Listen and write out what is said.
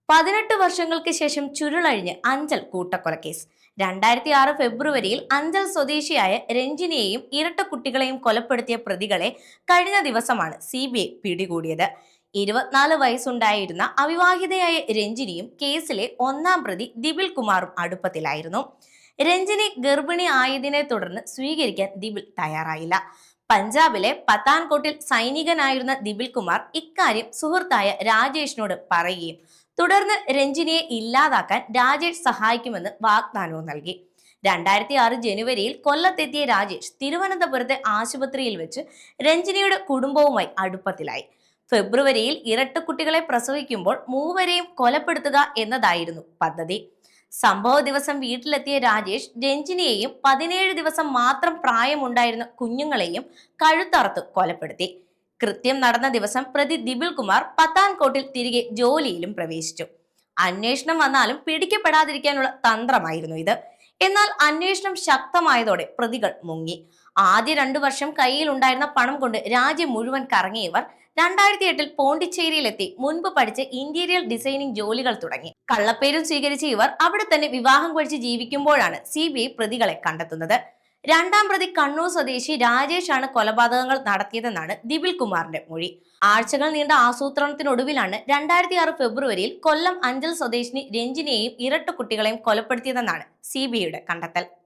18 വർഷങ്ങൾക്ക് ശേഷം ചുരുളഴിഞ്ഞ് അഞ്ചൽ കൂട്ടക്കൊലക്കേസ്. 2006 ഫെബ്രുവരിയിൽ അഞ്ചൽ സ്വദേശിയായ രഞ്ജിനിയെയും ഇരട്ട കുട്ടികളെയും കൊലപ്പെടുത്തിയ പ്രതികളെ കഴിഞ്ഞ ദിവസമാണ് CBI പിടികൂടിയത്. 24 വയസ്സുണ്ടായിരുന്ന അവിവാഹിതയായ രഞ്ജിനിയും കേസിലെ ഒന്നാം പ്രതി ദിപിൽ കുമാറും അടുപ്പത്തിലായിരുന്നു. രഞ്ജിനി ഗർഭിണി ആയതിനെ തുടർന്ന് സ്വീകരിക്കാൻ ദിപിൽ തയ്യാറായില്ല. പഞ്ചാബിലെ പത്താൻകോട്ടിൽ സൈനികനായിരുന്ന ദിപിൽ കുമാർ ഇക്കാര്യം സുഹൃത്തായ രാജേഷിനോട് പറയുകയും തുടർന്ന് രഞ്ജിനിയെ ഇല്ലാതാക്കാൻ രാജേഷ് സഹായിക്കുമെന്ന് വാഗ്ദാനവും നൽകി. 2006 ജനുവരിയിൽ കൊല്ലത്തെത്തിയ രാജേഷ് തിരുവനന്തപുരത്തെ ആശുപത്രിയിൽ വെച്ച് രഞ്ജിനിയുടെ കുടുംബവുമായി അടുപ്പത്തിലായി. ഫെബ്രുവരിയിൽ ഇരട്ടക്കുട്ടികളെ പ്രസവിക്കുമ്പോൾ മൂവരെയും കൊലപ്പെടുത്തുക എന്നതായിരുന്നു പദ്ധതി. സംഭവ ദിവസം വീട്ടിലെത്തിയ രാജേഷ് രഞ്ജിനിയെയും 17 ദിവസം മാത്രം പ്രായമുണ്ടായിരുന്ന കുഞ്ഞുങ്ങളെയും കഴുത്തറുത്ത് കൊലപ്പെടുത്തി. കൃത്യം നടന്ന ദിവസം പ്രതി ദിപിൽ കുമാർ പത്താൻകോട്ടിൽ തിരികെ ജോലിയിലും പ്രവേശിച്ചു. അന്വേഷണം വന്നാലും പിടിക്കപ്പെടാതിരിക്കാനുള്ള തന്ത്രമായിരുന്നു ഇത്. എന്നാൽ അന്വേഷണം ശക്തമായതോടെ പ്രതികൾ മുങ്ങി. ആദ്യ 2 വർഷം കയ്യിൽ ഉണ്ടായിരുന്ന പണം കൊണ്ട് രാജ്യം മുഴുവൻ കറങ്ങിയവർ 2008 പോണ്ടിച്ചേരിയിലെത്തി മുൻപ് പഠിച്ച ഇന്റീരിയർ ഡിസൈനിങ് ജോലികൾ തുടങ്ങി. കള്ളപ്പേരും സ്വീകരിച്ച ഇവർ അവിടെ തന്നെ വിവാഹം കഴിച്ച് ജീവിക്കുമ്പോഴാണ് CBI പ്രതികളെ കണ്ടെത്തുന്നത്. രണ്ടാം പ്രതി കണ്ണൂർ സ്വദേശി രാജേഷ് ആണ് കൊലപാതകങ്ങൾ നടത്തിയതെന്നാണ് ദിപിൽ കുമാറിന്റെ മൊഴി. ആഴ്ചകൾ നീണ്ട ആസൂത്രണത്തിനൊടുവിലാണ് 2006 ഫെബ്രുവരിയിൽ കൊല്ലം അഞ്ചൽ സ്വദേശിനി രഞ്ജിനിയെയും ഇരട്ട കുട്ടികളെയും കൊലപ്പെടുത്തിയതെന്നാണ് CBIയുടെ കണ്ടെത്തൽ.